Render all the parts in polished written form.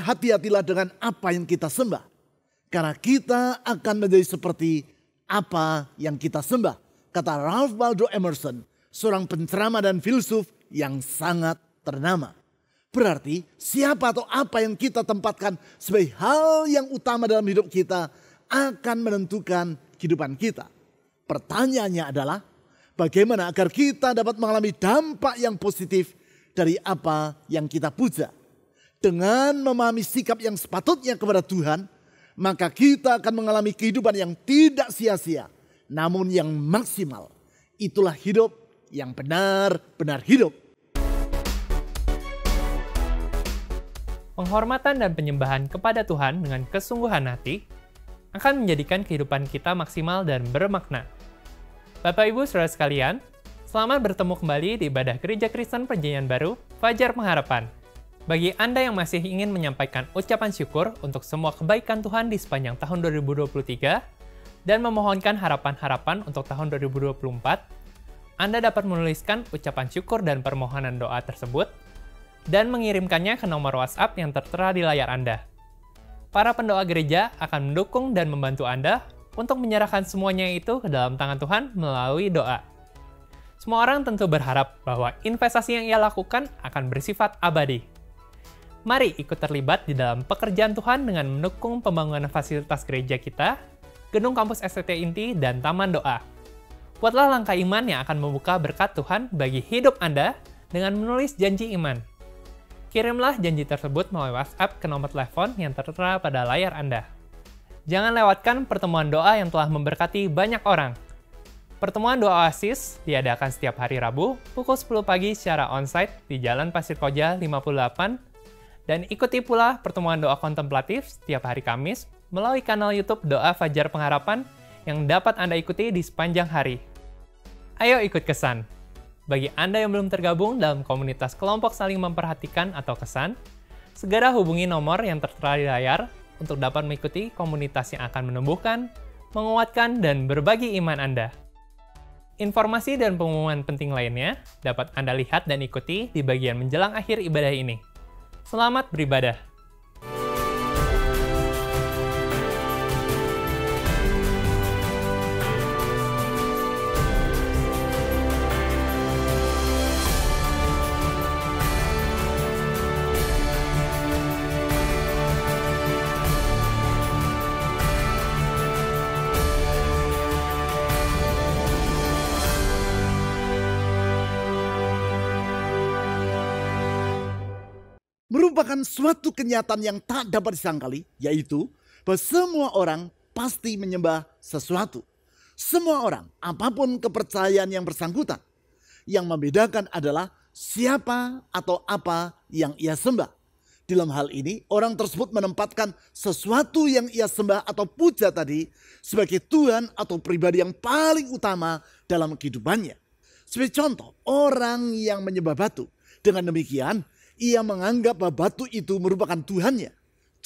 Berhati-hatilah dengan apa yang kita sembah, karena kita akan menjadi seperti apa yang kita sembah, kata Ralph Waldo Emerson, seorang penceramah dan filsuf yang sangat ternama. Berarti siapa atau apa yang kita tempatkan sebagai hal yang utama dalam hidup kita akan menentukan kehidupan kita. Pertanyaannya adalah bagaimana agar kita dapat mengalami dampak yang positif dari apa yang kita puja. Dengan memahami sikap yang sepatutnya kepada Tuhan, maka kita akan mengalami kehidupan yang tidak sia-sia, namun yang maksimal. Itulah hidup yang benar-benar hidup. Penghormatan dan penyembahan kepada Tuhan dengan kesungguhan hati akan menjadikan kehidupan kita maksimal dan bermakna. Bapak Ibu Saudara sekalian, selamat bertemu kembali di ibadah Gereja Kristen Perjanjian Baru, Fajar Pengharapan. Bagi Anda yang masih ingin menyampaikan ucapan syukur untuk semua kebaikan Tuhan di sepanjang tahun 2023 dan memohonkan harapan-harapan untuk tahun 2024, Anda dapat menuliskan ucapan syukur dan permohonan doa tersebut dan mengirimkannya ke nomor WhatsApp yang tertera di layar Anda. Para pendoa gereja akan mendukung dan membantu Anda untuk menyerahkan semuanya itu ke dalam tangan Tuhan melalui doa. Semua orang tentu berharap bahwa investasi yang ia lakukan akan bersifat abadi. Mari ikut terlibat di dalam pekerjaan Tuhan dengan mendukung pembangunan fasilitas gereja kita, gedung kampus STT Inti, dan taman doa. Buatlah langkah iman yang akan membuka berkat Tuhan bagi hidup Anda dengan menulis janji iman. Kirimlah janji tersebut melalui WhatsApp ke nomor telepon yang tertera pada layar Anda. Jangan lewatkan pertemuan doa yang telah memberkati banyak orang. Pertemuan doa Oasis diadakan setiap hari Rabu pukul 10 pagi secara onsite di Jalan Pasir Koja 58, dan ikuti pula pertemuan doa kontemplatif setiap hari Kamis melalui kanal YouTube Doa Fajar Pengharapan yang dapat Anda ikuti di sepanjang hari. Ayo ikut kesan! Bagi Anda yang belum tergabung dalam komunitas kelompok saling memperhatikan atau kesan, segera hubungi nomor yang tertera di layar untuk dapat mengikuti komunitas yang akan menumbuhkan, menguatkan, dan berbagi iman Anda. Informasi dan pengumuman penting lainnya dapat Anda lihat dan ikuti di bagian menjelang akhir ibadah ini. Selamat beribadah! Merupakan suatu kenyataan yang tak dapat disangkali, yaitu bahwa semua orang pasti menyembah sesuatu. Semua orang, apapun kepercayaan yang bersangkutan. Yang membedakan adalah siapa atau apa yang ia sembah. Dalam hal ini, orang tersebut menempatkan sesuatu yang ia sembah atau puja tadi sebagai Tuhan atau pribadi yang paling utama dalam kehidupannya. Sebagai contoh, orang yang menyembah batu. Dengan demikian, ia menganggap bahwa batu itu merupakan Tuhannya.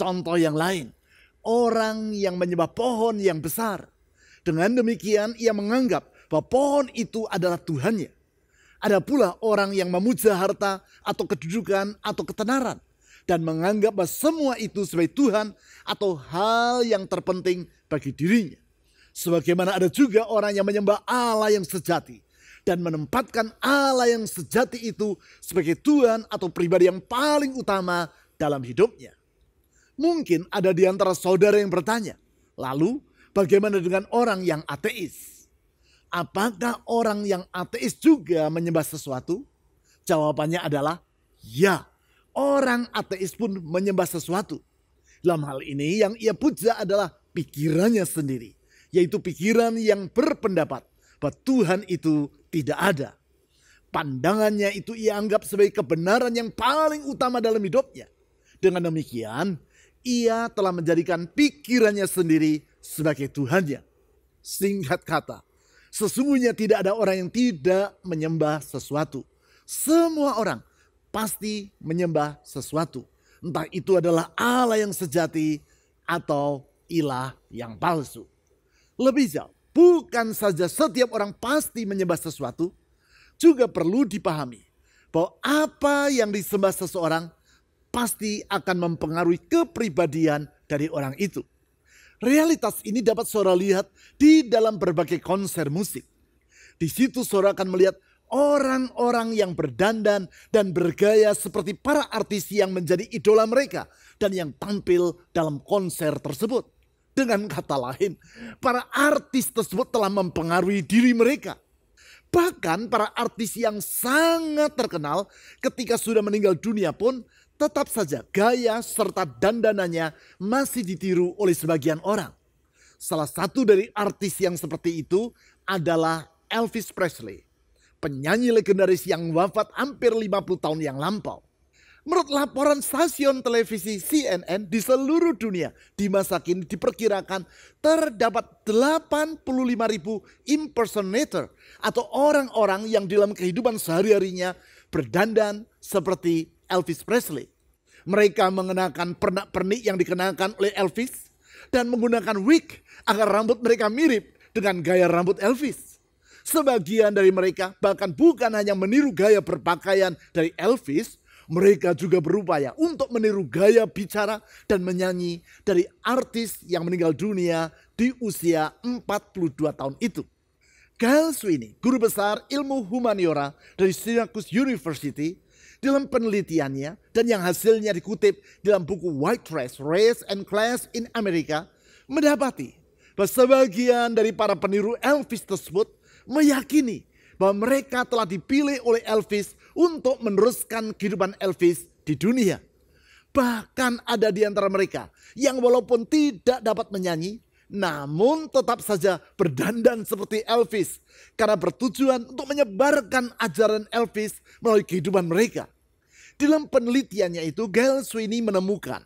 Contoh yang lain, orang yang menyembah pohon yang besar. Dengan demikian ia menganggap bahwa pohon itu adalah Tuhannya. Ada pula orang yang memuja harta atau kedudukan atau ketenaran. Dan menganggap bahwa semua itu sebagai Tuhan atau hal yang terpenting bagi dirinya. Sebagaimana ada juga orang yang menyembah Allah yang sejati. Dan menempatkan Allah yang sejati itu sebagai Tuhan atau pribadi yang paling utama dalam hidupnya. Mungkin ada di antara saudara yang bertanya, lalu bagaimana dengan orang yang ateis? Apakah orang yang ateis juga menyembah sesuatu? Jawabannya adalah ya, orang ateis pun menyembah sesuatu. Dalam hal ini yang ia puja adalah pikirannya sendiri, yaitu pikiran yang berpendapat bahwa Tuhan itu tidak ada. Pandangannya itu ia anggap sebagai kebenaran yang paling utama dalam hidupnya. Dengan demikian, ia telah menjadikan pikirannya sendiri sebagai Tuhannya. Singkat kata, sesungguhnya tidak ada orang yang tidak menyembah sesuatu. Semua orang pasti menyembah sesuatu. Entah itu adalah Allah yang sejati atau ilah yang palsu. Lebih jauh, bukan saja setiap orang pasti menyembah sesuatu, juga perlu dipahami bahwa apa yang disembah seseorang pasti akan mempengaruhi kepribadian dari orang itu. Realitas ini dapat saudara lihat di dalam berbagai konser musik. Di situ saudara akan melihat orang-orang yang berdandan dan bergaya seperti para artis yang menjadi idola mereka dan yang tampil dalam konser tersebut. Dengan kata lain, para artis tersebut telah mempengaruhi diri mereka. Bahkan para artis yang sangat terkenal ketika sudah meninggal dunia pun tetap saja gaya serta dandanannya masih ditiru oleh sebagian orang. Salah satu dari artis yang seperti itu adalah Elvis Presley, penyanyi legendaris yang wafat hampir 50 tahun yang lampau. Menurut laporan stasiun televisi CNN di seluruh dunia, di masa kini diperkirakan terdapat 85.000 impersonator atau orang-orang yang dalam kehidupan sehari-harinya berdandan seperti Elvis Presley. Mereka mengenakan pernak-pernik yang dikenakan oleh Elvis dan menggunakan wig agar rambut mereka mirip dengan gaya rambut Elvis. Sebagian dari mereka bahkan bukan hanya meniru gaya berpakaian dari Elvis, mereka juga berupaya untuk meniru gaya bicara dan menyanyi dari artis yang meninggal dunia di usia 42 tahun itu. Gail Sweeney, guru besar ilmu humaniora dari Syracuse University, dalam penelitiannya dan yang hasilnya dikutip dalam buku White Trash, Race and Class in America, mendapati bahwa sebagian dari para peniru Elvis tersebut meyakini bahwa mereka telah dipilih oleh Elvis untuk meneruskan kehidupan Elvis di dunia. Bahkan ada di antara mereka yang walaupun tidak dapat menyanyi, namun tetap saja berdandan seperti Elvis karena bertujuan untuk menyebarkan ajaran Elvis melalui kehidupan mereka. Dalam penelitiannya itu, Gail Sweeney menemukan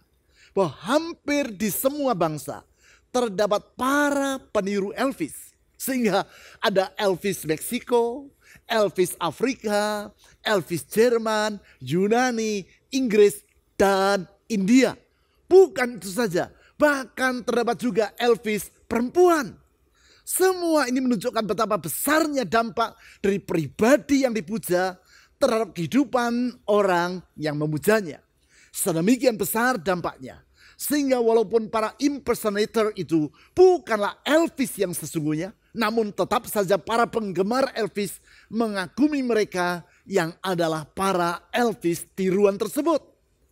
bahwa hampir di semua bangsa terdapat para peniru Elvis. Sehingga ada Elvis Meksiko, Elvis Afrika, Elvis Jerman, Yunani, Inggris, dan India. Bukan itu saja, bahkan terdapat juga Elvis perempuan. Semua ini menunjukkan betapa besarnya dampak dari pribadi yang dipuja terhadap kehidupan orang yang memujanya. Sedemikian besar dampaknya, sehingga walaupun para impersonator itu bukanlah Elvis yang sesungguhnya, namun tetap saja para penggemar Elvis mengagumi mereka yang adalah para Elvis tiruan tersebut.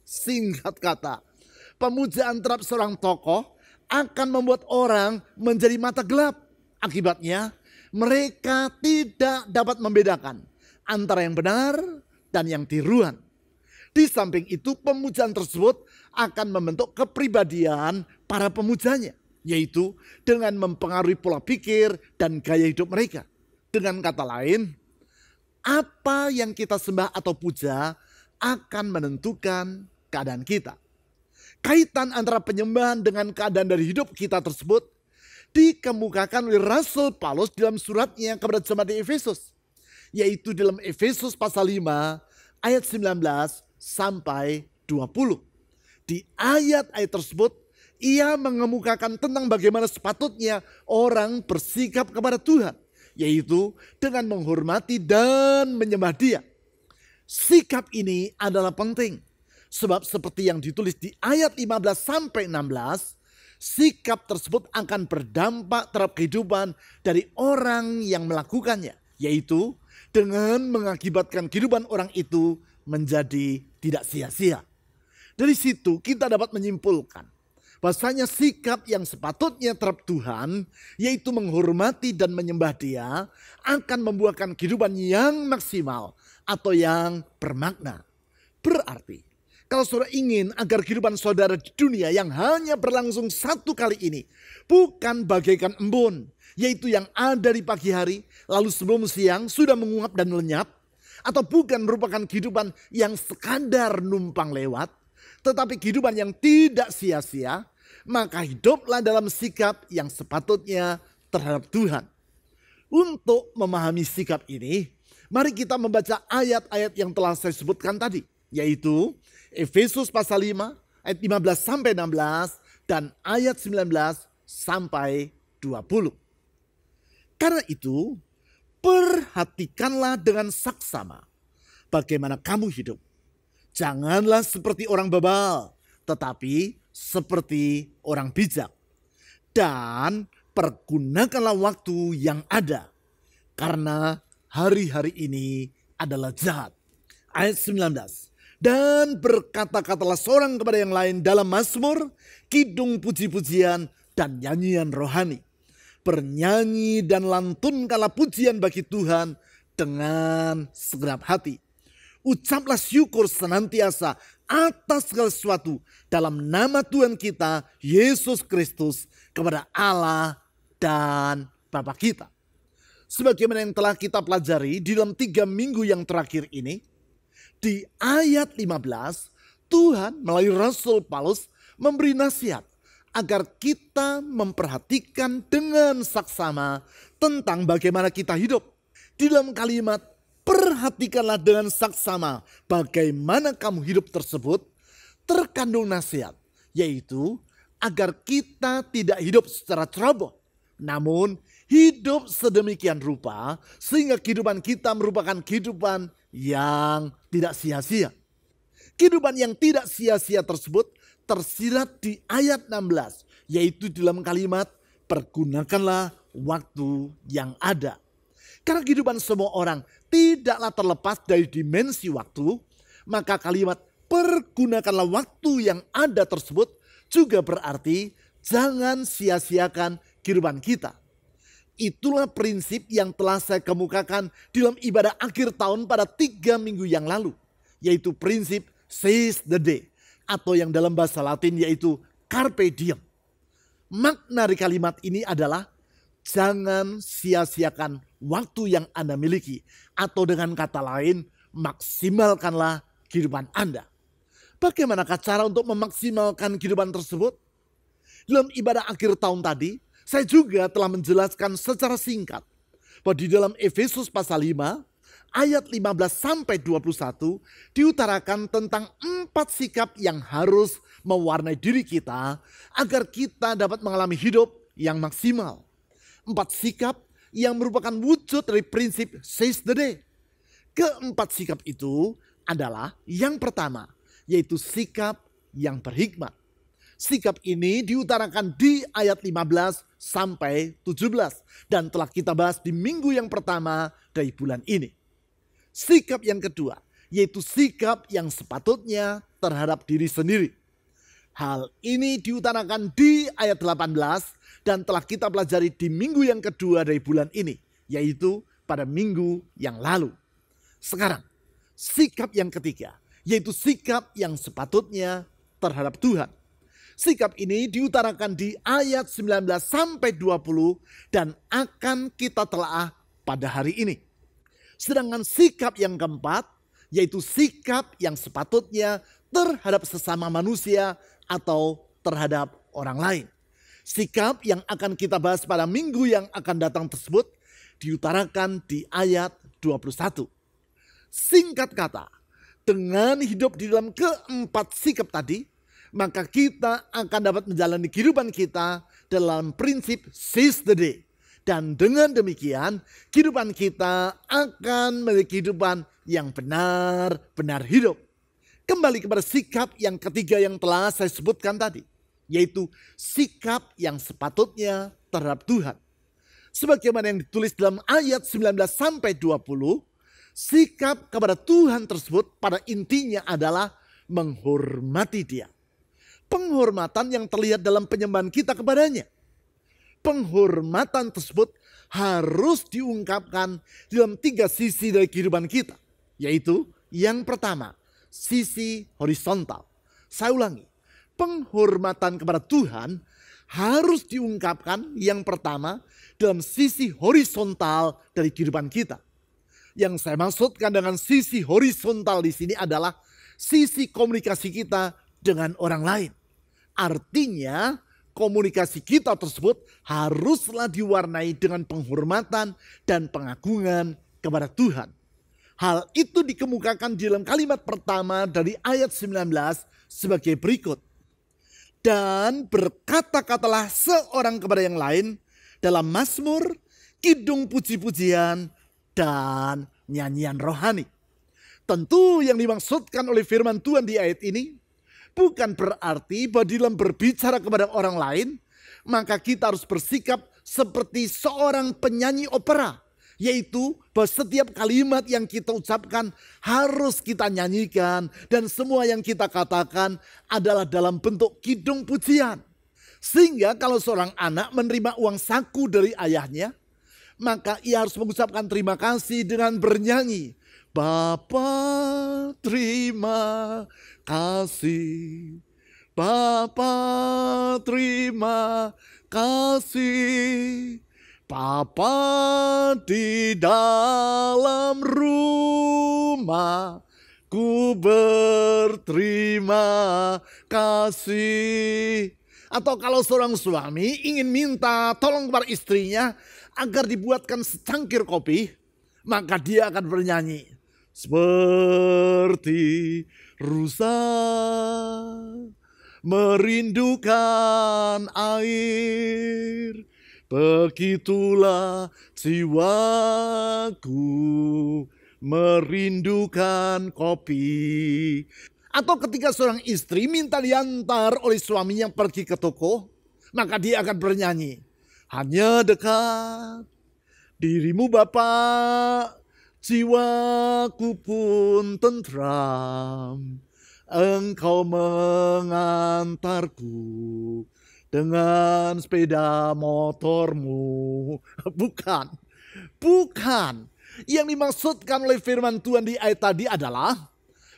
Singkat kata, pemujaan terhadap seorang tokoh akan membuat orang menjadi mata gelap. Akibatnya, mereka tidak dapat membedakan antara yang benar dan yang tiruan. Di samping itu, pemujaan tersebut akan membentuk kepribadian para pemujanya, yaitu dengan mempengaruhi pola pikir dan gaya hidup mereka. Dengan kata lain, apa yang kita sembah atau puja akan menentukan keadaan kita. Kaitan antara penyembahan dengan keadaan dari hidup kita tersebut dikemukakan oleh Rasul Paulus dalam suratnya kepada jemaat di Efesus, yaitu dalam Efesus pasal 5 ayat 19 sampai 20. Di ayat-ayat tersebut ia mengemukakan tentang bagaimana sepatutnya orang bersikap kepada Tuhan, yaitu dengan menghormati dan menyembah Dia. Sikap ini adalah penting, sebab seperti yang ditulis di ayat 15 sampai 16, sikap tersebut akan berdampak terhadap kehidupan dari orang yang melakukannya, yaitu dengan mengakibatkan kehidupan orang itu menjadi tidak sia-sia. Dari situ kita dapat menyimpulkan bahwasanya sikap yang sepatutnya terhadap Tuhan, yaitu menghormati dan menyembah Dia, akan membuahkan kehidupan yang maksimal atau yang bermakna. Berarti, kalau saudara ingin agar kehidupan saudara di dunia yang hanya berlangsung satu kali ini bukan bagaikan embun, yaitu yang ada di pagi hari, lalu sebelum siang sudah menguap dan lenyap, atau bukan merupakan kehidupan yang sekadar numpang lewat, tetapi kehidupan yang tidak sia-sia, maka hiduplah dalam sikap yang sepatutnya terhadap Tuhan. Untuk memahami sikap ini, mari kita membaca ayat-ayat yang telah saya sebutkan tadi, yaitu Efesus pasal 5 ayat 15 sampai 16 dan ayat 19 sampai 20. Karena itu, perhatikanlah dengan saksama bagaimana kamu hidup. Janganlah seperti orang bebal, tetapi seperti orang bijak. Dan pergunakanlah waktu yang ada, karena hari-hari ini adalah jahat. Ayat 19. Dan berkata-katalah seorang kepada yang lain dalam mazmur, kidung puji-pujian, dan nyanyian rohani. Bernyanyi dan lantunkanlah pujian bagi Tuhan dengan segenap hati. Ucaplah syukur senantiasa atas segala sesuatu dalam nama Tuhan kita, Yesus Kristus, kepada Allah dan Bapa kita. Sebagaimana yang telah kita pelajari di dalam 3 minggu yang terakhir ini, di ayat 15, Tuhan melalui Rasul Paulus memberi nasihat agar kita memperhatikan dengan saksama tentang bagaimana kita hidup. Di dalam kalimat, perhatikanlah dengan saksama bagaimana kamu hidup tersebut, terkandung nasihat, yaitu agar kita tidak hidup secara ceroboh, namun hidup sedemikian rupa sehingga kehidupan kita merupakan kehidupan yang tidak sia-sia. Kehidupan yang tidak sia-sia tersebut tersirat di ayat 16, yaitu dalam kalimat pergunakanlah waktu yang ada. Karena kehidupan semua orang tidaklah terlepas dari dimensi waktu, maka kalimat pergunakanlah waktu yang ada tersebut juga berarti jangan sia-siakan kehidupan kita. Itulah prinsip yang telah saya kemukakan dalam ibadah akhir tahun pada 3 minggu yang lalu, yaitu prinsip seize the day, atau yang dalam bahasa Latin yaitu carpe diem. Makna dari kalimat ini adalah jangan sia-siakan waktu yang Anda miliki, atau dengan kata lain, maksimalkanlah kehidupan Anda. Bagaimanakah cara untuk memaksimalkan kehidupan tersebut? Dalam ibadah akhir tahun tadi, saya juga telah menjelaskan secara singkat bahwa di dalam Efesus pasal 5 ayat 15 sampai 21 diutarakan tentang 4 sikap yang harus mewarnai diri kita agar kita dapat mengalami hidup yang maksimal. 4 sikap yang merupakan wujud dari prinsip seize the day. Keempat sikap itu adalah yang pertama, yaitu sikap yang berhikmat. Sikap ini diutarakan di ayat 15 sampai 17 dan telah kita bahas di minggu yang pertama dari bulan ini. Sikap yang kedua, yaitu sikap yang sepatutnya terhadap diri sendiri. Hal ini diutarakan di ayat 18 dan telah kita pelajari di minggu yang kedua dari bulan ini, yaitu pada minggu yang lalu. Sekarang, sikap yang ketiga, yaitu sikap yang sepatutnya terhadap Tuhan. Sikap ini diutarakan di ayat 19 sampai 20 dan akan kita telaah pada hari ini. Sedangkan sikap yang keempat, yaitu sikap yang sepatutnya terhadap sesama manusia atau terhadap orang lain. Sikap yang akan kita bahas pada minggu yang akan datang tersebut diutarakan di ayat 21. Singkat kata, dengan hidup di dalam keempat sikap tadi, maka kita akan dapat menjalani kehidupan kita dalam prinsip seize the day. Dan dengan demikian, kehidupan kita akan memiliki kehidupan yang benar-benar hidup. Kembali kepada sikap yang ketiga yang telah saya sebutkan tadi, yaitu sikap yang sepatutnya terhadap Tuhan. Sebagaimana yang ditulis dalam ayat 19 sampai 20, sikap kepada Tuhan tersebut pada intinya adalah menghormati Dia. Penghormatan yang terlihat dalam penyembahan kita kepadanya. Penghormatan tersebut harus diungkapkan dalam 3 sisi dari kehidupan kita. Yaitu yang pertama, sisi horizontal. Saya ulangi, penghormatan kepada Tuhan harus diungkapkan yang pertama dalam sisi horizontal dari kehidupan kita. Yang saya maksudkan dengan sisi horizontal di sini adalah sisi komunikasi kita dengan orang lain. Artinya komunikasi kita tersebut haruslah diwarnai dengan penghormatan dan pengagungan kepada Tuhan. Hal itu dikemukakan di dalam kalimat pertama dari ayat 19 sebagai berikut. Dan berkata-katalah seorang kepada yang lain dalam mazmur, kidung puji-pujian, dan nyanyian rohani. Tentu yang dimaksudkan oleh firman Tuhan di ayat ini bukan berarti bahwa dalam berbicara kepada orang lain, maka kita harus bersikap seperti seorang penyanyi opera. Yaitu bahwa setiap kalimat yang kita ucapkan harus kita nyanyikan. Dan semua yang kita katakan adalah dalam bentuk kidung pujian. Sehingga kalau seorang anak menerima uang saku dari ayahnya, maka ia harus mengucapkan terima kasih dengan bernyanyi. Bapa terima kasih, Bapa terima kasih, Papa di dalam rumah ku berterima kasih. Atau kalau seorang suami ingin minta tolong kepada istrinya agar dibuatkan secangkir kopi, maka dia akan bernyanyi. Seperti rusa merindukan air, begitulah jiwaku merindukan kopi. Atau ketika seorang istri minta diantar oleh suaminya pergi ke toko, maka dia akan bernyanyi. Hanya dekat dirimu Bapa, jiwaku pun tentram. Engkau mengantarku dengan sepeda motormu. Bukan. Yang dimaksudkan oleh firman Tuhan di ayat tadi adalah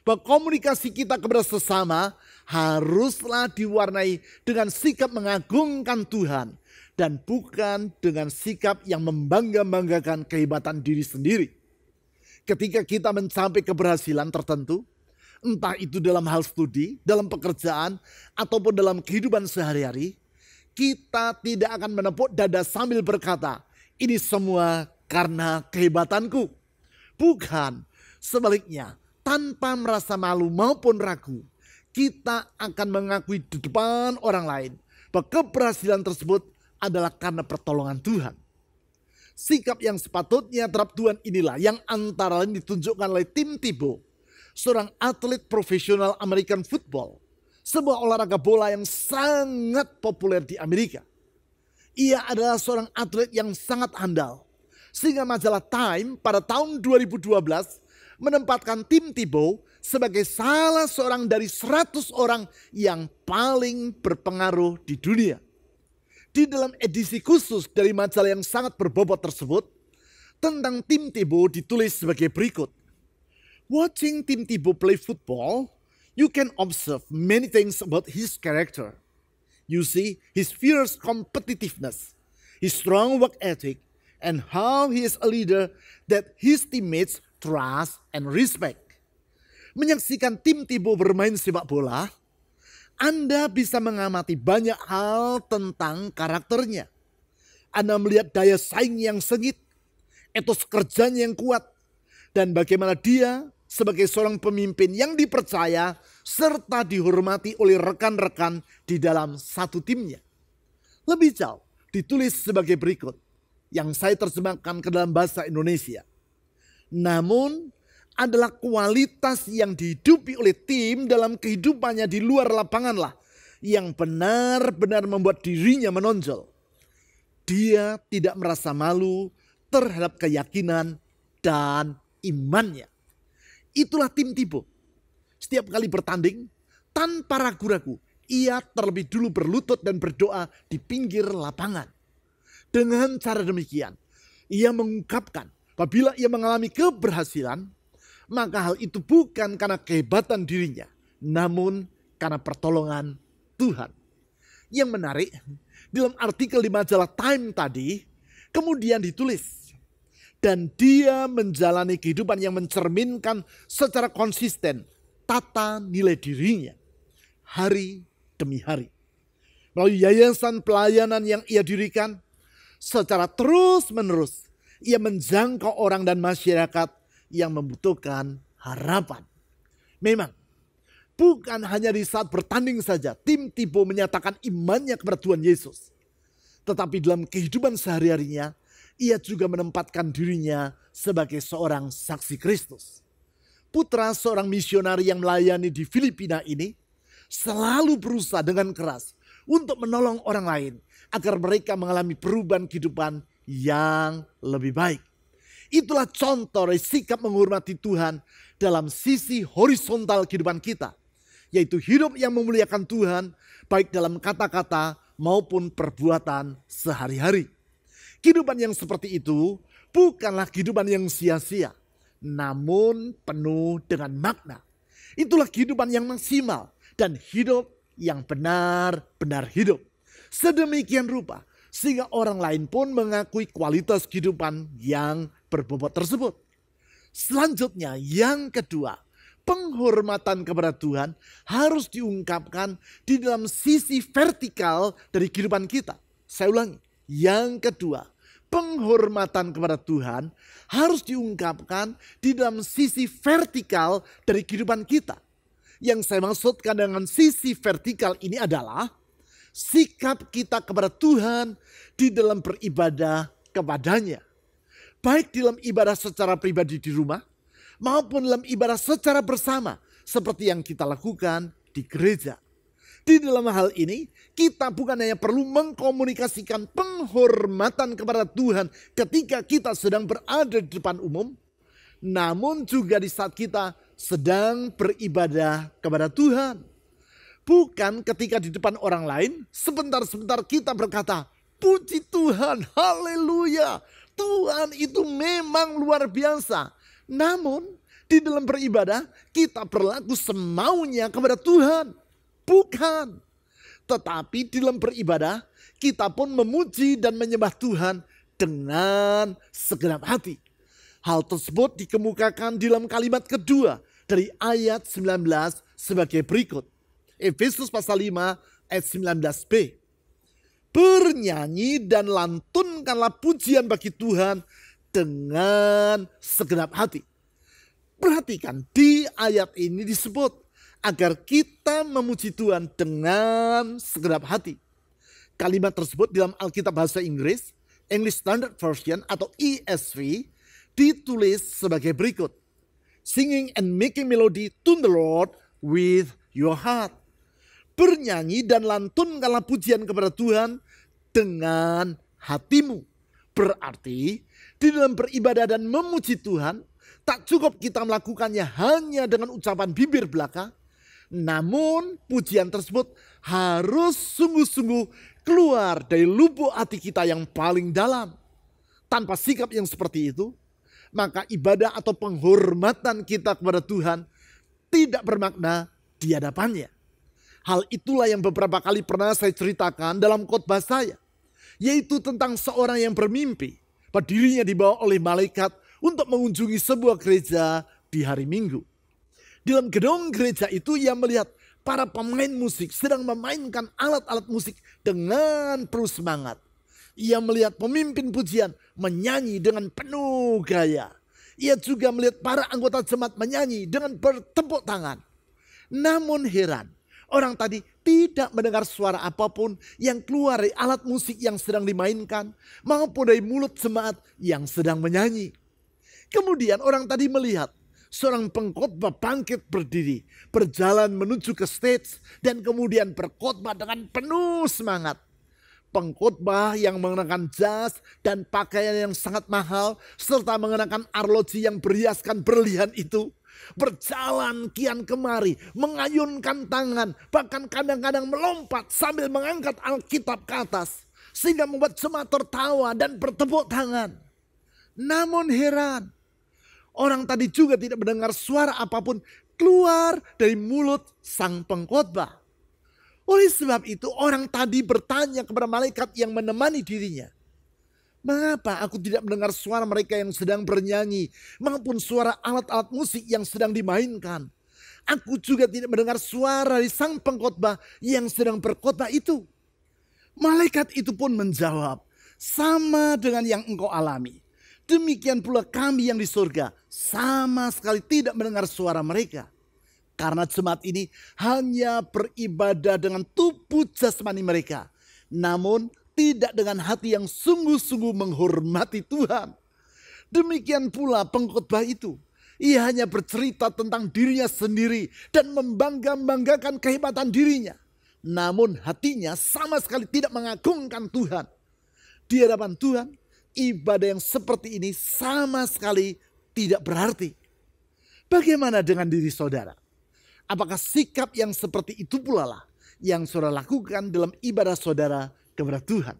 bahwa komunikasi kita kepada sesama haruslah diwarnai dengan sikap mengagungkan Tuhan. Dan bukan dengan sikap yang membangga-banggakan kehebatan diri sendiri. Ketika kita mencapai keberhasilan tertentu, entah itu dalam hal studi, dalam pekerjaan, ataupun dalam kehidupan sehari-hari, kita tidak akan menepuk dada sambil berkata, ini semua karena kehebatanku. Bukan, sebaliknya, tanpa merasa malu maupun ragu, kita akan mengakui di depan orang lain bahwa keberhasilan tersebut adalah karena pertolongan Tuhan. Sikap yang sepatutnya terhadap Tuhan inilah yang antara lain ditunjukkan oleh Tim Tebow, seorang atlet profesional American football, sebuah olahraga bola yang sangat populer di Amerika. Ia adalah seorang atlet yang sangat handal, sehingga majalah Time pada tahun 2012 menempatkan Tim Tebow sebagai salah seorang dari 100 orang yang paling berpengaruh di dunia. Di dalam edisi khusus dari majalah yang sangat berbobot tersebut, tentang Tim Tebow ditulis sebagai berikut. Watching Tim Tebow play football, you can observe many things about his character. You see his fierce competitiveness, his strong work ethic, and how he is a leader that his teammates trust and respect. Menyaksikan Tim Tebow bermain sepak bola, Anda bisa mengamati banyak hal tentang karakternya. Anda melihat daya saing yang sengit, etos kerjanya yang kuat, dan bagaimana dia sebagai seorang pemimpin yang dipercaya serta dihormati oleh rekan-rekan di dalam satu timnya. Lebih jauh ditulis sebagai berikut, yang saya terjemahkan ke dalam bahasa Indonesia. Namun adalah kualitas yang dihidupi oleh tim dalam kehidupannya di luar lapanganlah yang benar-benar membuat dirinya menonjol. Dia tidak merasa malu terhadap keyakinan dan imannya. Itulah Tim Tebow. Setiap kali bertanding, tanpa ragu-ragu, ia terlebih dulu berlutut dan berdoa di pinggir lapangan. Dengan cara demikian, ia mengungkapkan apabila ia mengalami keberhasilan, maka hal itu bukan karena kehebatan dirinya, namun karena pertolongan Tuhan. Yang menarik, dalam artikel di majalah Time tadi, kemudian ditulis, dan dia menjalani kehidupan yang mencerminkan secara konsisten tata nilai dirinya, hari demi hari. Melalui yayasan pelayanan yang ia dirikan, secara terus-menerus ia menjangkau orang dan masyarakat yang membutuhkan harapan. Memang, bukan hanya di saat bertanding saja Tim Tebow menyatakan imannya kepada Tuhan Yesus. Tetapi dalam kehidupan sehari-harinya, ia juga menempatkan dirinya sebagai seorang saksi Kristus. putra seorang misionari yang melayani di Filipina ini selalu berusaha dengan keras untuk menolong orang lain agar mereka mengalami perubahan kehidupan yang lebih baik. Itulah contoh dari sikap menghormati Tuhan dalam sisi horizontal kehidupan kita, yaitu hidup yang memuliakan Tuhan baik dalam kata-kata maupun perbuatan sehari-hari. Kehidupan yang seperti itu bukanlah kehidupan yang sia-sia, namun penuh dengan makna. Itulah kehidupan yang maksimal dan hidup yang benar-benar hidup. Sedemikian rupa sehingga orang lain pun mengakui kualitas kehidupan yang berbobot tersebut. Selanjutnya yang kedua, penghormatan kepada Tuhan harus diungkapkan di dalam sisi vertikal dari kehidupan kita. Saya ulangi, yang kedua, penghormatan kepada Tuhan harus diungkapkan di dalam sisi vertikal dari kehidupan kita. Yang saya maksudkan dengan sisi vertikal ini adalah sikap kita kepada Tuhan di dalam beribadah kepadanya. Baik dalam ibadah secara pribadi di rumah maupun dalam ibadah secara bersama seperti yang kita lakukan di gereja. Di dalam hal ini kita bukan hanya perlu mengkomunikasikan penghormatan kepada Tuhan ketika kita sedang berada di depan umum, namun juga di saat kita sedang beribadah kepada Tuhan. Bukan ketika di depan orang lain, sebentar-sebentar kita berkata, puji Tuhan, haleluya, Tuhan itu memang luar biasa. Namun di dalam beribadah kita berlaku semaunya kepada Tuhan. Bukan. Tetapi di dalam beribadah kita pun memuji dan menyembah Tuhan dengan segenap hati. Hal tersebut dikemukakan di dalam kalimat kedua dari ayat 19 sebagai berikut. Efesus pasal 5 ayat 19b. Bernyanyi dan lantunkanlah pujian bagi Tuhan dengan segenap hati. Perhatikan di ayat ini disebut agar kita memuji Tuhan dengan segenap hati. Kalimat tersebut dalam Alkitab bahasa Inggris, English Standard Version atau ESV, ditulis sebagai berikut. Singing and making melody to the Lord with your heart. Bernyanyi dan lantunkanlah pujian kepada Tuhan dengan hatimu. Berarti di dalam beribadah dan memuji Tuhan, tak cukup kita melakukannya hanya dengan ucapan bibir belaka, namun pujian tersebut harus sungguh-sungguh keluar dari lubuk hati kita yang paling dalam. Tanpa sikap yang seperti itu, maka ibadah atau penghormatan kita kepada Tuhan tidak bermakna di hadapannya. Hal itulah yang beberapa kali pernah saya ceritakan dalam khotbah saya, yaitu tentang seorang yang bermimpi bahwa dirinya dibawa oleh malaikat untuk mengunjungi sebuah gereja di hari Minggu. Di dalam gedung gereja itu ia melihat para pemain musik sedang memainkan alat-alat musik dengan penuh semangat. Ia melihat pemimpin pujian menyanyi dengan penuh gaya. Ia juga melihat para anggota jemaat menyanyi dengan bertepuk tangan. Namun heran, orang tadi tidak mendengar suara apapun yang keluar dari alat musik yang sedang dimainkan maupun dari mulut jemaat yang sedang menyanyi. Kemudian orang tadi melihat seorang pengkhotbah bangkit berdiri, berjalan menuju ke stage dan kemudian berkhotbah dengan penuh semangat. Pengkhotbah yang mengenakan jas dan pakaian yang sangat mahal serta mengenakan arloji yang berhiaskan berlian itu berjalan kian kemari, mengayunkan tangan, bahkan kadang-kadang melompat sambil mengangkat Alkitab ke atas sehingga membuat jemaat tertawa dan bertepuk tangan. Namun heran, orang tadi juga tidak mendengar suara apapun keluar dari mulut sang pengkhotbah. Oleh sebab itu orang tadi bertanya kepada malaikat yang menemani dirinya, mengapa aku tidak mendengar suara mereka yang sedang bernyanyi maupun suara alat-alat musik yang sedang dimainkan? Aku juga tidak mendengar suara dari sang pengkhotbah yang sedang berkhotbah itu. Malaikat itu pun menjawab, sama dengan yang engkau alami. Demikian pula kami yang di surga sama sekali tidak mendengar suara mereka. Karena jemaat ini hanya beribadah dengan tubuh jasmani mereka, namun tidak dengan hati yang sungguh-sungguh menghormati Tuhan. Demikian pula pengkhotbah itu. Ia hanya bercerita tentang dirinya sendiri dan membangga-banggakan kehebatan dirinya. Namun hatinya sama sekali tidak mengagungkan Tuhan. Di hadapan Tuhan, ibadah yang seperti ini sama sekali tidak berarti. Bagaimana dengan diri saudara? Apakah sikap yang seperti itu pula lah yang saudara lakukan dalam ibadah saudara kepada Tuhan?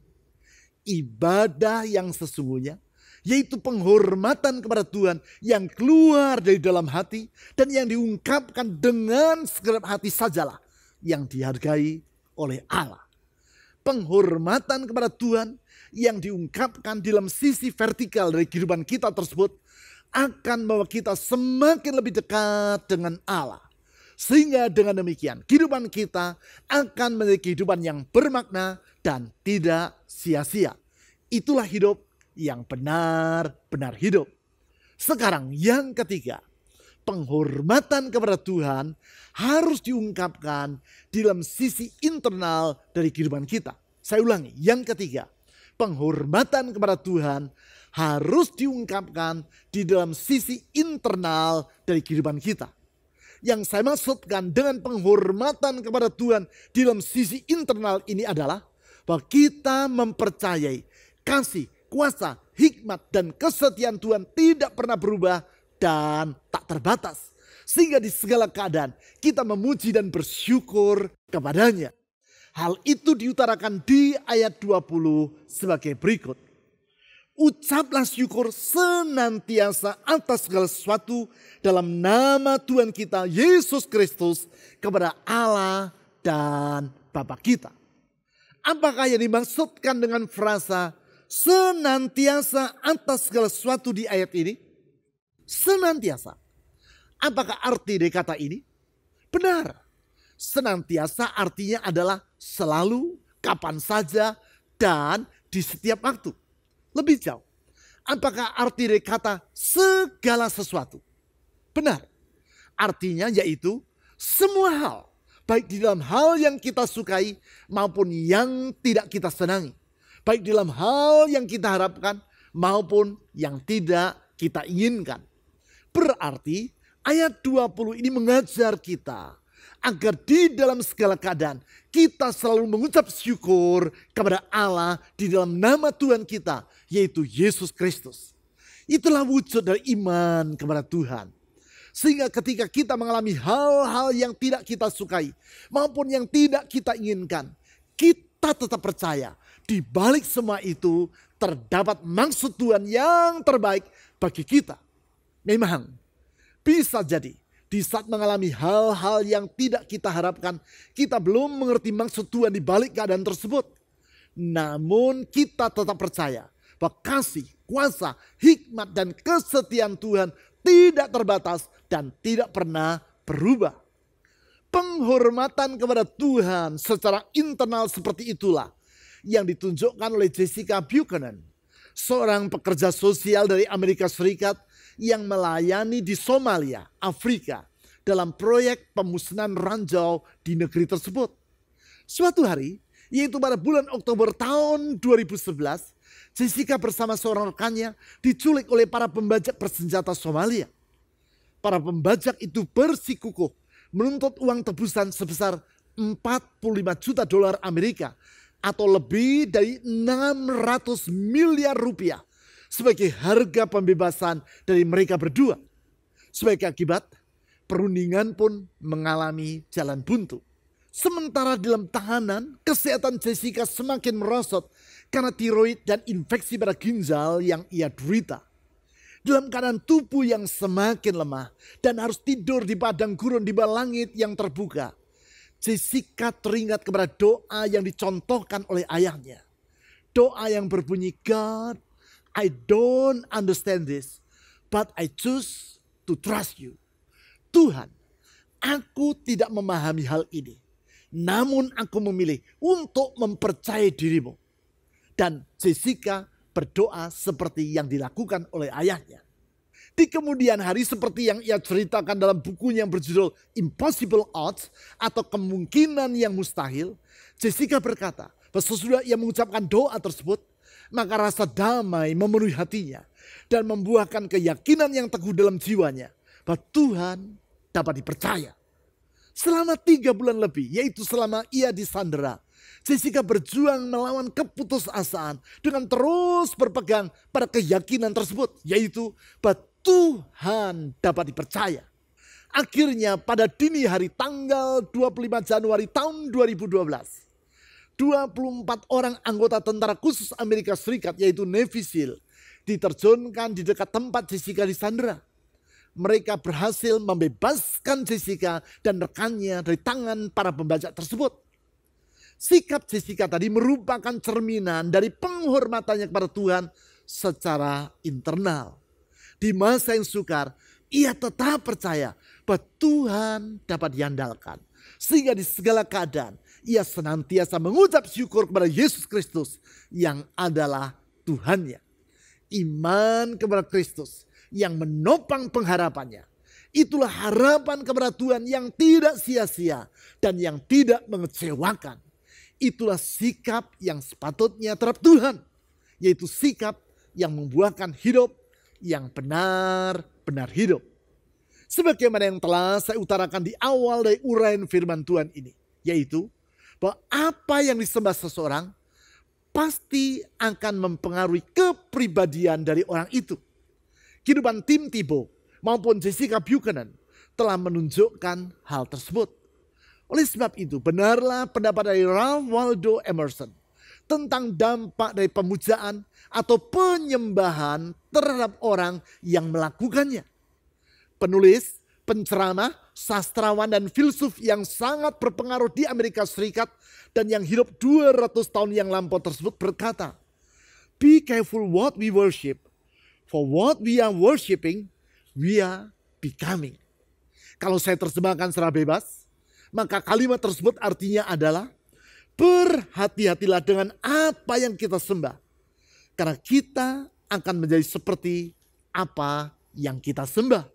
Ibadah yang sesungguhnya, yaitu penghormatan kepada Tuhan yang keluar dari dalam hati dan yang diungkapkan dengan segenap hati sajalah yang dihargai oleh Allah. Penghormatan kepada Tuhan yang diungkapkan dalam sisi vertikal dari kehidupan kita tersebut akan membawa kita semakin lebih dekat dengan Allah. Sehingga dengan demikian kehidupan kita akan menjadi kehidupan yang bermakna dan tidak sia-sia. Itulah hidup yang benar-benar hidup. Sekarang yang ketiga, penghormatan kepada Tuhan harus diungkapkan di dalam sisi internal dari kehidupan kita. Saya ulangi, yang ketiga, penghormatan kepada Tuhan harus diungkapkan di dalam sisi internal dari kehidupan kita. Yang saya maksudkan dengan penghormatan kepada Tuhan di dalam sisi internal ini adalah bahwa kita mempercayai kasih, kuasa, hikmat, dan kesetiaan Tuhan tidak pernah berubah dan tak terbatas. Sehingga di segala keadaan kita memuji dan bersyukur kepadanya. Hal itu diutarakan di ayat 20 sebagai berikut. Ucaplah syukur senantiasa atas segala sesuatu dalam nama Tuhan kita Yesus Kristus kepada Allah dan Bapa kita. Apakah yang dimaksudkan dengan frasa senantiasa atas segala sesuatu di ayat ini? Senantiasa. Apakah arti dari kata ini? Benar. Senantiasa artinya adalah selalu, kapan saja, dan di setiap waktu. Lebih jauh, apakah arti dari kata segala sesuatu? Benar. Artinya yaitu semua hal. Baik di dalam hal yang kita sukai maupun yang tidak kita senangi. Baik dalam hal yang kita harapkan maupun yang tidak kita inginkan. Berarti ayat 20 ini mengajar kita agar di dalam segala keadaan kita selalu mengucap syukur kepada Allah di dalam nama Tuhan kita, yaitu Yesus Kristus. Itulah wujud dari iman kepada Tuhan. Sehingga ketika kita mengalami hal-hal yang tidak kita sukai maupun yang tidak kita inginkan, kita tetap percaya di balik semua itu terdapat maksud Tuhan yang terbaik bagi kita. Memang bisa jadi di saat mengalami hal-hal yang tidak kita harapkan, kita belum mengerti maksud Tuhan di balik keadaan tersebut. Namun kita tetap percaya bahwa kasih, kuasa, hikmat, dan kesetiaan Tuhan tidak terbatas dan tidak pernah berubah. Penghormatan kepada Tuhan secara internal seperti itulah yang ditunjukkan oleh Jessica Buchanan, seorang pekerja sosial dari Amerika Serikat yang melayani di Somalia, Afrika, dalam proyek pemusnahan ranjau di negeri tersebut. Suatu hari, yaitu pada bulan Oktober tahun 2011, Jessica bersama seorang rekannya diculik oleh para pembajak bersenjata Somalia. Para pembajak itu bersikukuh menuntut uang tebusan sebesar 45 juta dolar Amerika atau lebih dari 600 miliar rupiah sebagai harga pembebasan dari mereka berdua. Sebagai akibat, perundingan pun mengalami jalan buntu. Sementara dalam tahanan, kesehatan Jessica semakin merosot karena tiroid dan infeksi pada ginjal yang ia derita. Dalam keadaan tubuh yang semakin lemah dan harus tidur di padang gurun di bawah langit yang terbuka, Jessica teringat kepada doa yang dicontohkan oleh ayahnya. Doa yang berbunyi, God, I don't understand this, but I choose to trust you. Tuhan, aku tidak memahami hal ini, namun aku memilih untuk mempercayai dirimu. Dan Jessica berdoa seperti yang dilakukan oleh ayahnya. Di kemudian hari seperti yang ia ceritakan dalam bukunya yang berjudul Impossible Odds atau Kemungkinan yang Mustahil, Jessica berkata, sesudah ia mengucapkan doa tersebut, maka rasa damai memenuhi hatinya dan membuahkan keyakinan yang teguh dalam jiwanya bahwa Tuhan dapat dipercaya. Selama 3 bulan lebih, yaitu selama ia disandera, Jessica berjuang melawan keputusasaan dengan terus berpegang pada keyakinan tersebut, yaitu bahwa Tuhan dapat dipercaya. Akhirnya pada dini hari tanggal 25 Januari tahun 2012, 24 orang anggota tentara khusus Amerika Serikat yaitu Navy SEAL diterjunkan di dekat tempat Jessica disandera. Mereka berhasil membebaskan Jessica dan rekannya dari tangan para pembajak tersebut. Sikap Jessica tadi merupakan cerminan dari penghormatannya kepada Tuhan secara internal. Di masa yang sukar, ia tetap percaya bahwa Tuhan dapat diandalkan. Sehingga di segala keadaan, ia senantiasa mengucap syukur kepada Yesus Kristus yang adalah Tuhannya. Iman kepada Kristus yang menopang pengharapannya. Itulah harapan kepada Tuhan yang tidak sia-sia dan yang tidak mengecewakan. Itulah sikap yang sepatutnya terhadap Tuhan. Yaitu sikap yang membuahkan hidup yang benar-benar hidup. Sebagaimana yang telah saya utarakan di awal dari uraian firman Tuhan ini. Yaitu bahwa apa yang disembah seseorang pasti akan mempengaruhi kepribadian dari orang itu. Kehidupan Tim Tebow maupun Jessica Buchanan telah menunjukkan hal tersebut. Oleh sebab itu, benarlah pendapat dari Ralph Waldo Emerson tentang dampak dari pemujaan atau penyembahan terhadap orang yang melakukannya. Penulis, penceramah, sastrawan dan filsuf yang sangat berpengaruh di Amerika Serikat dan yang hidup 200 tahun yang lampau tersebut berkata, "Be careful what we worship. For what we are worshiping, we are becoming." Kalau saya terjemahkan secara bebas, maka kalimat tersebut artinya adalah berhati-hatilah dengan apa yang kita sembah. Karena kita akan menjadi seperti apa yang kita sembah.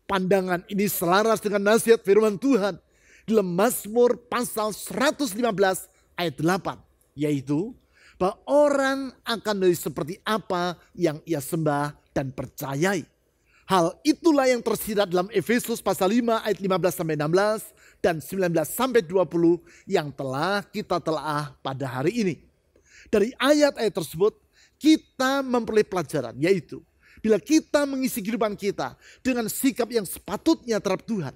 Pandangan ini selaras dengan nasihat firman Tuhan dalam Mazmur pasal 115 ayat 8. Yaitu bahwa orang akan menjadi seperti apa yang ia sembah dan percayai. Hal itulah yang tersirat dalam Efesus pasal 5 ayat 15-16 dan 19-20 yang telah kita telah pada hari ini. Dari ayat-ayat tersebut kita memperoleh pelajaran, yaitu bila kita mengisi kehidupan kita dengan sikap yang sepatutnya terhadap Tuhan,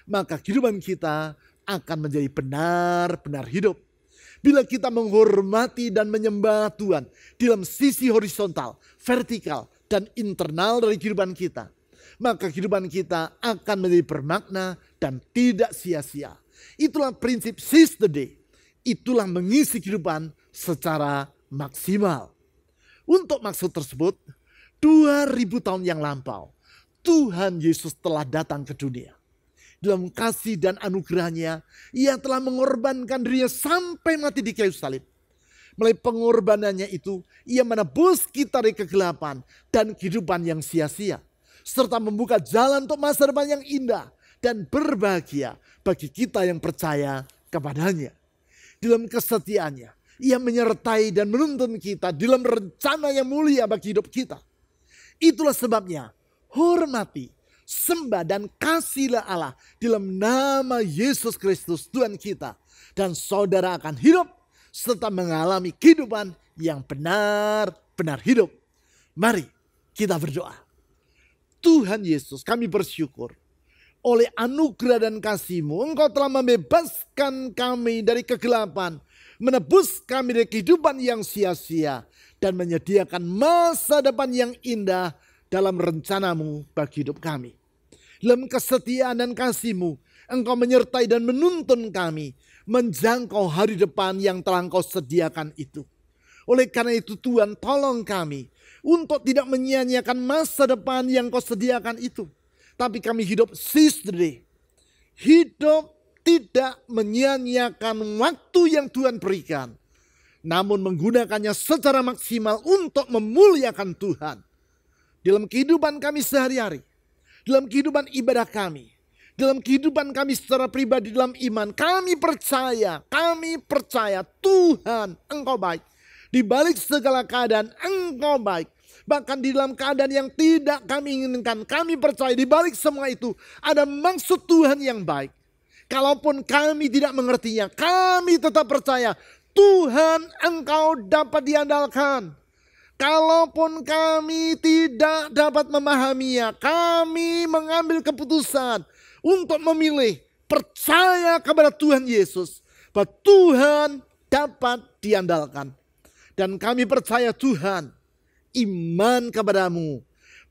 maka kehidupan kita akan menjadi benar-benar hidup. Bila kita menghormati dan menyembah Tuhan di dalam sisi horizontal, vertikal, dan internal dari kehidupan kita, maka kehidupan kita akan menjadi bermakna dan tidak sia-sia. Itulah prinsip seize the day. Itulah mengisi kehidupan secara maksimal. Untuk maksud tersebut, 2000 tahun yang lampau, Tuhan Yesus telah datang ke dunia. Dalam kasih dan anugerahnya, ia telah mengorbankan dirinya sampai mati di kayu salib. Melalui pengorbanannya itu, ia menebus kita dari kegelapan dan kehidupan yang sia-sia. Serta membuka jalan untuk masa depan yang indah dan berbahagia bagi kita yang percaya kepadanya. Dalam kesetiaannya, ia menyertai dan menuntun kita dalam rencana yang mulia bagi hidup kita. Itulah sebabnya, hormati, sembah dan kasihlah Allah dalam nama Yesus Kristus Tuhan kita. Dan saudara akan hidup serta mengalami kehidupan yang benar-benar hidup. Mari kita berdoa. Tuhan Yesus, kami bersyukur. Oleh anugerah dan kasih-Mu, Engkau telah membebaskan kami dari kegelapan. Menebus kami dari kehidupan yang sia-sia. Dan menyediakan masa depan yang indah dalam rencana-Mu bagi hidup kami. Dalam kesetiaan dan kasih-Mu, Engkau menyertai dan menuntun kami menjangkau hari depan yang telah Engkau sediakan itu. Oleh karena itu Tuhan, tolong kami untuk tidak menyia-nyiakan masa depan yang Engkau sediakan itu. Tapi kami hidup seize the day. Hidup tidak menyia-nyiakan waktu yang Tuhan berikan. Namun menggunakannya secara maksimal untuk memuliakan Tuhan. Dalam kehidupan kami sehari-hari. Dalam kehidupan ibadah kami. Dalam kehidupan kami secara pribadi dalam iman. Kami percaya Tuhan Engkau baik. Di balik segala keadaan Engkau baik. bahkan di dalam keadaan yang tidak kami inginkan, kami percaya di balik semua itu ada maksud Tuhan yang baik. Kalaupun kami tidak mengertinya, kami tetap percaya Tuhan, Engkau dapat diandalkan. Kalaupun kami tidak dapat memahaminya, kami mengambil keputusan untuk memilih percaya kepada Tuhan Yesus, bahwa Tuhan dapat diandalkan. Dan kami percaya Tuhan, iman kepadamu,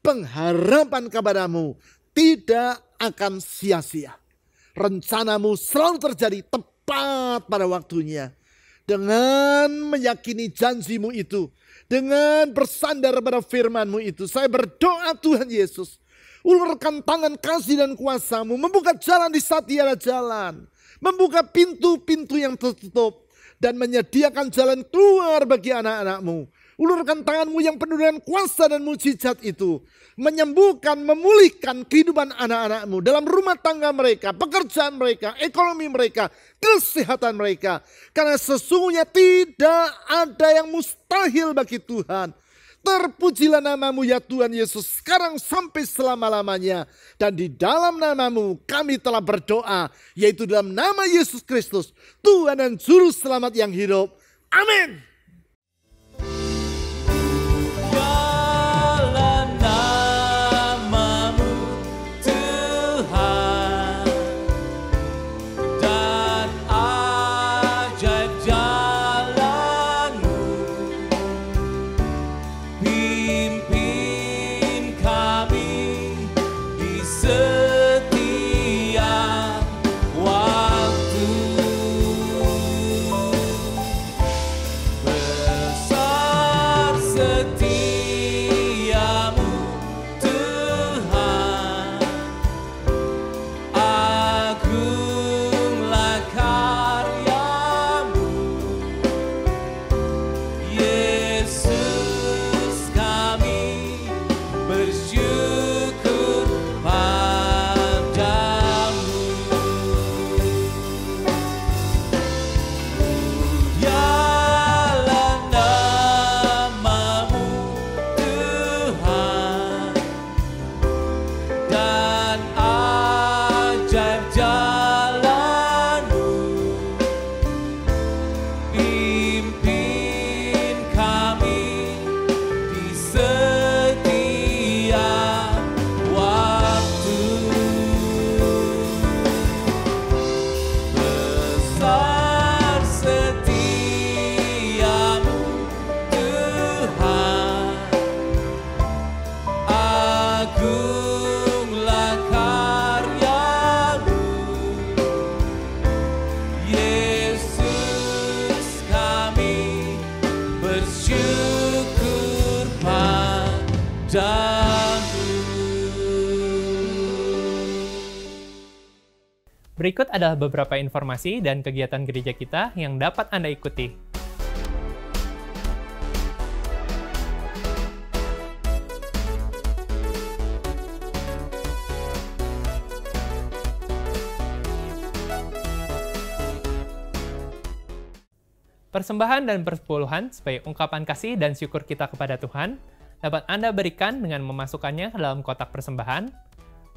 pengharapan kepadamu tidak akan sia-sia. Rencanamu selalu terjadi tepat pada waktunya. Dengan meyakini janjimu itu, dengan bersandar pada firman-Mu itu, saya berdoa Tuhan Yesus, ulurkan tangan kasih dan kuasa-Mu, membuka jalan di saat tiada jalan, membuka pintu-pintu yang tertutup, dan menyediakan jalan keluar bagi anak-anak-Mu. Ulurkan tangan-Mu yang penuh dengan kuasa dan mujizat itu, menyembuhkan, memulihkan kehidupan anak-anak-Mu dalam rumah tangga mereka, pekerjaan mereka, ekonomi mereka, kesehatan mereka. Karena sesungguhnya tidak ada yang mustahil bagi Tuhan. Terpujilah nama-Mu ya Tuhan Yesus, sekarang sampai selama-lamanya. Dan di dalam nama-Mu kami telah berdoa, yaitu dalam nama Yesus Kristus, Tuhan dan Juru Selamat yang hidup. Amin. Berikut adalah beberapa informasi dan kegiatan gereja kita yang dapat Anda ikuti. Persembahan dan persepuluhan sebagai ungkapan kasih dan syukur kita kepada Tuhan dapat Anda berikan dengan memasukkannya ke dalam kotak persembahan,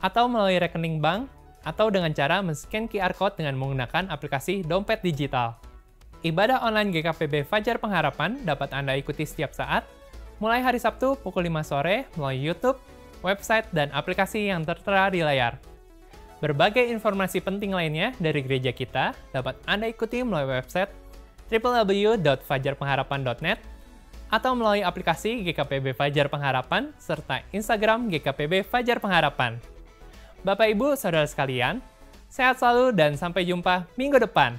atau melalui rekening bank, atau dengan cara men-scan QR Code dengan menggunakan aplikasi dompet digital. Ibadah online GKPB Fajar Pengharapan dapat Anda ikuti setiap saat, mulai hari Sabtu pukul 5 sore melalui YouTube, website, dan aplikasi yang tertera di layar. Berbagai informasi penting lainnya dari gereja kita dapat Anda ikuti melalui website www.fajarpengharapan.net atau melalui aplikasi GKPB Fajar Pengharapan serta Instagram GKPB Fajar Pengharapan. Bapak, Ibu, Saudara sekalian, sehat selalu dan sampai jumpa minggu depan.